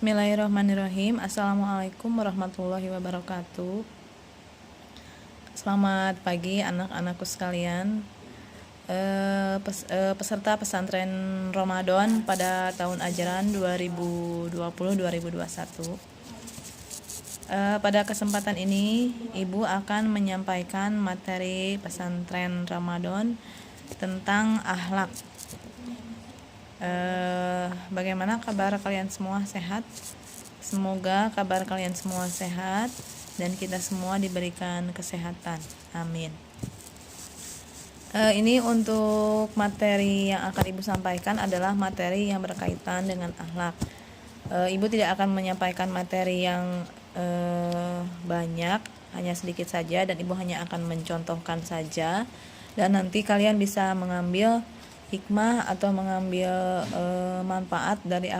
Bismillahirrahmanirrahim. Assalamualaikum warahmatullahi wabarakatuh. Selamat pagi anak-anakku sekalian. Peserta pesantren Ramadan pada tahun ajaran 2020-2021. Pada kesempatan ini Ibu akan menyampaikan materi pesantren Ramadan tentang akhlak. Bagaimana kabar kalian semua, sehat? Semoga kabar kalian semua sehat dan kita semua diberikan kesehatan. Amin. Ini untuk materi yang akan Ibu sampaikan adalah materi yang berkaitan dengan akhlak. Ibu tidak akan menyampaikan materi yang banyak, hanya sedikit saja, dan Ibu hanya akan mencontohkan saja, dan nanti kalian bisa mengambil hikmah atau mengambil manfaat dari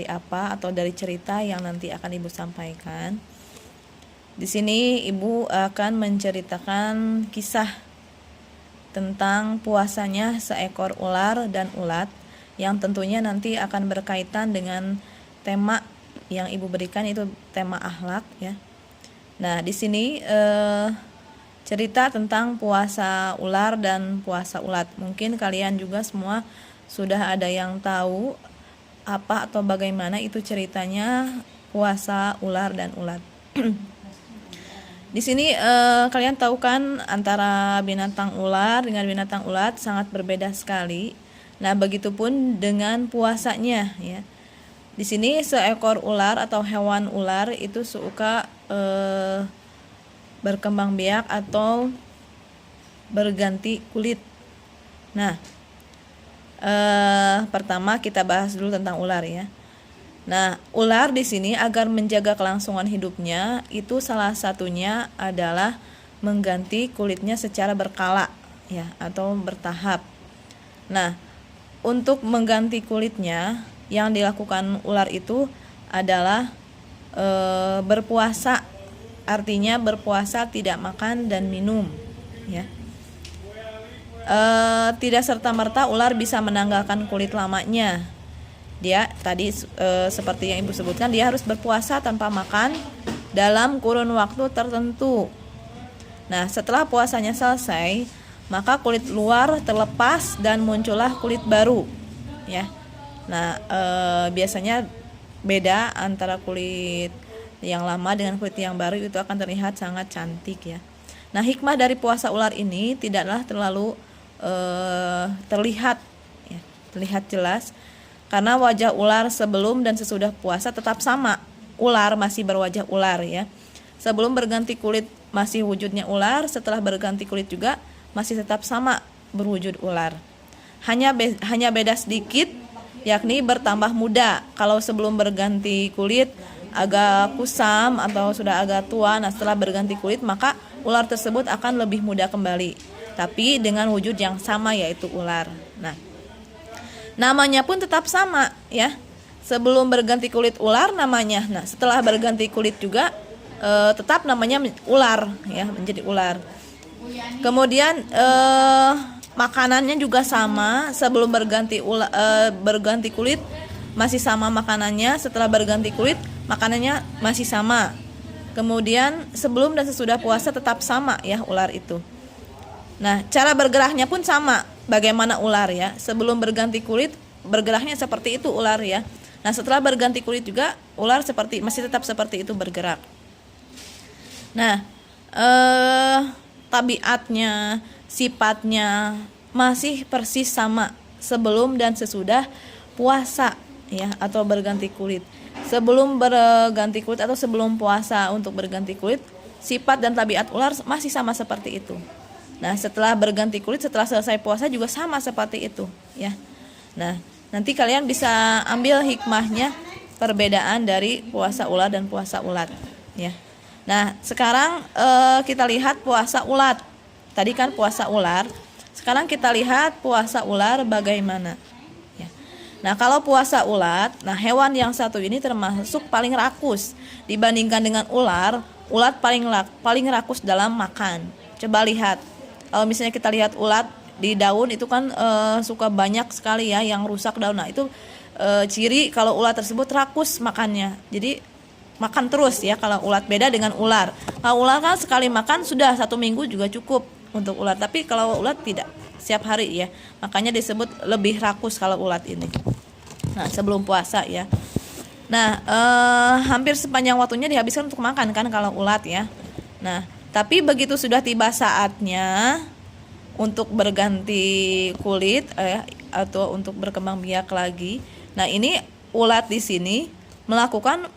apa atau dari cerita yang nanti akan Ibu sampaikan. Di sini Ibu akan menceritakan kisah tentang puasanya seekor ular dan ulat yang tentunya nanti akan berkaitan dengan tema yang Ibu berikan, itu tema akhlak ya. Nah, di sini cerita tentang puasa ular dan puasa ulat. Mungkin kalian juga semua sudah ada yang tahu apa atau bagaimana itu ceritanya puasa ular dan ulat. Di sini kalian tahu kan antara binatang ular dengan binatang ulat sangat berbeda sekali. Nah, begitupun dengan puasanya ya. Di sini seekor ular atau hewan ular itu suka berkembang biak atau berganti kulit. Nah, pertama kita bahas dulu tentang ular ya. Nah, ular di sini agar menjaga kelangsungan hidupnya itu salah satunya adalah mengganti kulitnya secara berkala ya, atau bertahap. Nah, untuk mengganti kulitnya yang dilakukan ular itu adalah berpuasa. Artinya berpuasa, tidak makan dan minum ya. Tidak serta-merta ular bisa menanggalkan kulit lamanya. Dia tadi seperti yang Ibu sebutkan, dia harus berpuasa tanpa makan dalam kurun waktu tertentu. Nah, setelah puasanya selesai, maka kulit luar terlepas dan muncullah kulit baru ya. Nah, biasanya beda antara kulit yang lama dengan kulit yang baru, itu akan terlihat sangat cantik ya. Nah, hikmah dari puasa ular ini tidaklah terlalu terlihat jelas, karena wajah ular sebelum dan sesudah puasa tetap sama. Ular masih berwajah ular ya. Sebelum berganti kulit masih wujudnya ular, setelah berganti kulit juga masih tetap sama berwujud ular. Hanya beda sedikit, yakni bertambah muda. Kalau sebelum berganti kulit agak kusam atau sudah agak tua, nah setelah berganti kulit maka ular tersebut akan lebih muda kembali, tapi dengan wujud yang sama, yaitu ular. Nah, namanya pun tetap sama ya. Sebelum berganti kulit ular namanya, nah setelah berganti kulit juga tetap namanya ular ya, menjadi ular. Kemudian makanannya juga sama. Sebelum berganti kulit masih sama makanannya, setelah berganti kulit makanannya masih sama. Kemudian sebelum dan sesudah puasa tetap sama ya ular itu. Nah, cara bergeraknya pun sama bagaimana ular ya. Sebelum berganti kulit bergeraknya seperti itu ular ya. Nah, setelah berganti kulit juga ular masih tetap seperti itu bergerak. Nah, tabiatnya, sifatnya masih persis sama sebelum dan sesudah puasa ya, atau berganti kulit. Sebelum berganti kulit atau sebelum puasa untuk berganti kulit, sifat dan tabiat ular masih sama seperti itu. Nah, setelah berganti kulit, setelah selesai puasa juga sama seperti itu ya. Nah, nanti kalian bisa ambil hikmahnya perbedaan dari puasa ular dan puasa ulat ya. Nah, sekarang kita lihat puasa ulat. Tadi kan puasa ular, sekarang kita lihat puasa ular bagaimana ya. Nah, kalau puasa ulat, nah hewan yang satu ini termasuk paling rakus dibandingkan dengan ular. Ulat paling rakus dalam makan. Coba lihat, kalau misalnya kita lihat ulat di daun itu kan suka banyak sekali ya yang rusak daun. Nah, itu ciri kalau ulat tersebut rakus makannya. Jadi makan terus ya kalau ulat, beda dengan ular. Kalau ular kan sekali makan sudah 1 minggu juga cukup untuk ulat, tapi kalau ulat tidak, setiap hari ya. Makanya disebut lebih rakus kalau ulat ini. Nah, sebelum puasa ya. Nah, hampir sepanjang waktunya dihabiskan untuk makan kan kalau ulat ya. Nah, tapi begitu sudah tiba saatnya untuk berganti kulit atau untuk berkembang biak lagi. Nah, ini ulat di sini melakukan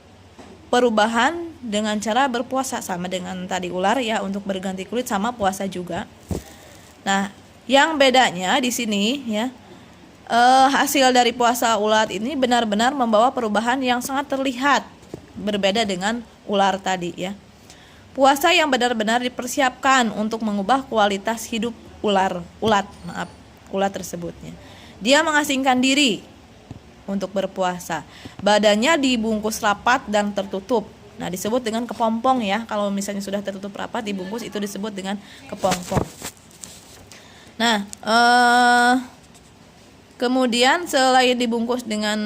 perubahan dengan cara berpuasa, sama dengan tadi ular ya, untuk berganti kulit sama puasa juga. Nah, yang bedanya di sini ya, hasil dari puasa ulat ini benar-benar membawa perubahan yang sangat terlihat, berbeda dengan ular tadi ya. Puasa yang benar-benar dipersiapkan untuk mengubah kualitas hidup ulat tersebutnya. Dia mengasingkan diri untuk berpuasa. Badannya dibungkus rapat dan tertutup. Nah, disebut dengan kepompong ya. Kalau misalnya sudah tertutup rapat dibungkus, itu disebut dengan kepompong. Nah, kemudian selain dibungkus dengan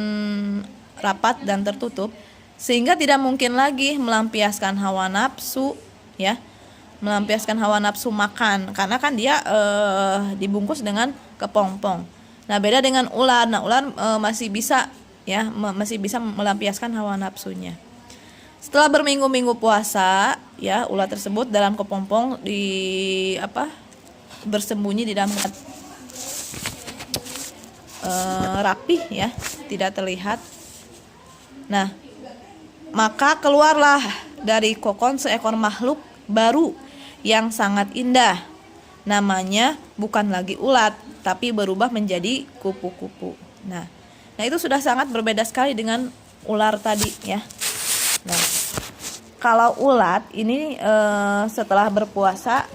rapat dan tertutup, sehingga tidak mungkin lagi melampiaskan hawa nafsu ya, melampiaskan hawa nafsu makan, karena kan dia dibungkus dengan kepompong. Nah, beda dengan ular. Nah, ular masih bisa ya, masih bisa melampiaskan hawa nafsunya. Setelah berminggu-minggu puasa ya, ular tersebut dalam kepompong bersembunyi di dalam rapih ya, tidak terlihat. Nah, maka keluarlah dari kokon seekor makhluk baru yang sangat indah. Namanya bukan lagi ulat, tapi berubah menjadi kupu-kupu. Nah, itu sudah sangat berbeda sekali dengan ular tadi ya. Nah, kalau ulat ini setelah berpuasa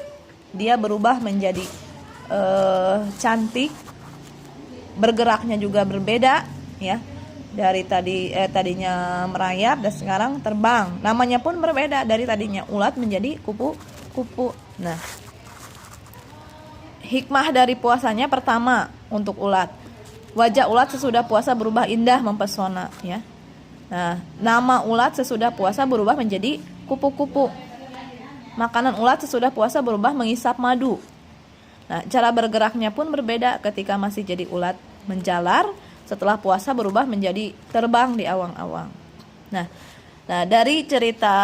dia berubah menjadi cantik, bergeraknya juga berbeda ya. Dari tadinya merayap dan sekarang terbang. Namanya pun berbeda, dari tadinya ulat menjadi kupu-kupu. Nah, hikmah dari puasanya pertama untuk ulat. Wajah ulat sesudah puasa berubah indah mempesona ya. Nah, nama ulat sesudah puasa berubah menjadi kupu-kupu. Makanan ulat sesudah puasa berubah mengisap madu. Nah, cara bergeraknya pun berbeda. Ketika masih jadi ulat menjalar, setelah puasa berubah menjadi terbang di awang-awang. Nah, dari cerita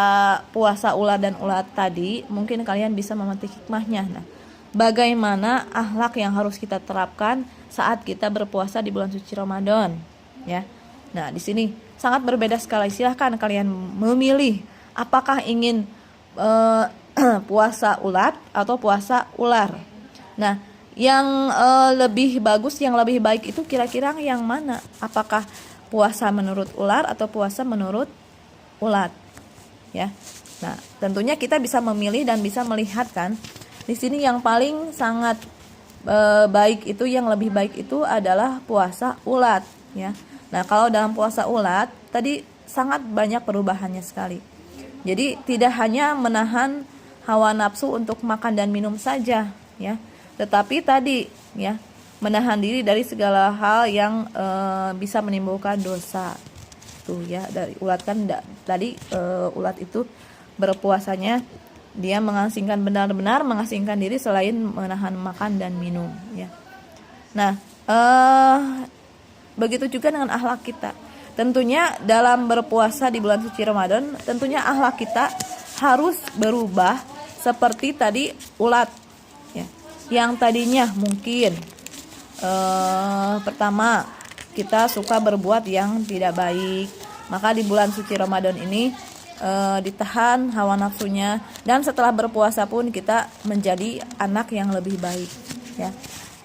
puasa ulat dan ulat tadi, mungkin kalian bisa memetik hikmahnya. Nah, bagaimana akhlak yang harus kita terapkan saat kita berpuasa di bulan suci Ramadan, ya. Nah, di sini sangat berbeda sekali. Silahkan kalian memilih apakah ingin puasa ulat atau puasa ular. Nah, yang lebih bagus, yang lebih baik itu kira-kira yang mana? Apakah puasa menurut ular atau puasa menurut ulat? Ya. Nah, tentunya kita bisa memilih dan bisa melihat kan. Di sini yang paling sangat baik itu, yang lebih baik itu adalah puasa ulat, ya. Nah, kalau dalam puasa ulat tadi sangat banyak perubahannya sekali. Jadi tidak hanya menahan hawa nafsu untuk makan dan minum saja, ya. Tetapi tadi ya, menahan diri dari segala hal yang bisa menimbulkan dosa. Tuh ya, dari ulat kan tadi ulat itu berpuasanya dia mengasingkan, benar-benar mengasingkan diri selain menahan makan dan minum ya. Nah, begitu juga dengan akhlak kita. Tentunya dalam berpuasa di bulan suci Ramadan, tentunya akhlak kita harus berubah seperti tadi ulat ya. Yang tadinya mungkin pertama kita suka berbuat yang tidak baik, maka di bulan suci Ramadan ini ditahan hawa nafsunya, dan setelah berpuasa pun kita menjadi anak yang lebih baik ya,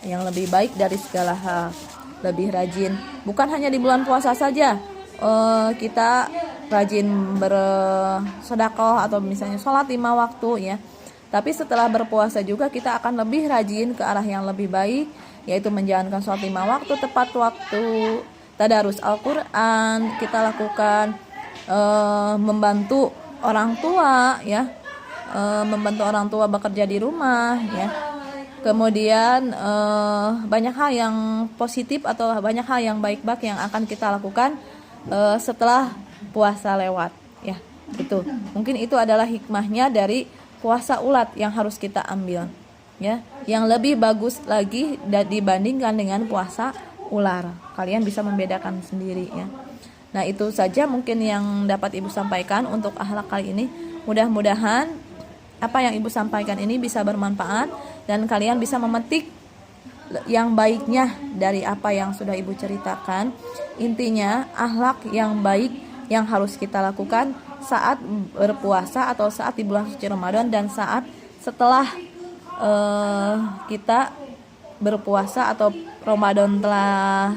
yang lebih baik dari segala hal, lebih rajin. Bukan hanya di bulan puasa saja kita rajin bersedekah atau misalnya sholat 5 waktu ya, tapi setelah berpuasa juga kita akan lebih rajin ke arah yang lebih baik, yaitu menjalankan sholat 5 waktu tepat waktu, tadarus Al-Quran kita lakukan, membantu orang tua ya, membantu orang tua bekerja di rumah ya. Kemudian banyak hal yang positif atau banyak hal yang baik-baik yang akan kita lakukan setelah puasa lewat, ya. Itu mungkin itu adalah hikmahnya dari puasa ulat yang harus kita ambil, ya. Yang lebih bagus lagi dibandingkan dengan puasa ular. Kalian bisa membedakan sendiri, ya. Nah, itu saja mungkin yang dapat Ibu sampaikan untuk akhlak kali ini. Mudah-mudahan apa yang Ibu sampaikan ini bisa bermanfaat dan kalian bisa memetik yang baiknya dari apa yang sudah Ibu ceritakan. Intinya akhlak yang baik yang harus kita lakukan saat berpuasa atau saat di bulan suci Ramadan dan saat setelah kita berpuasa atau Ramadan telah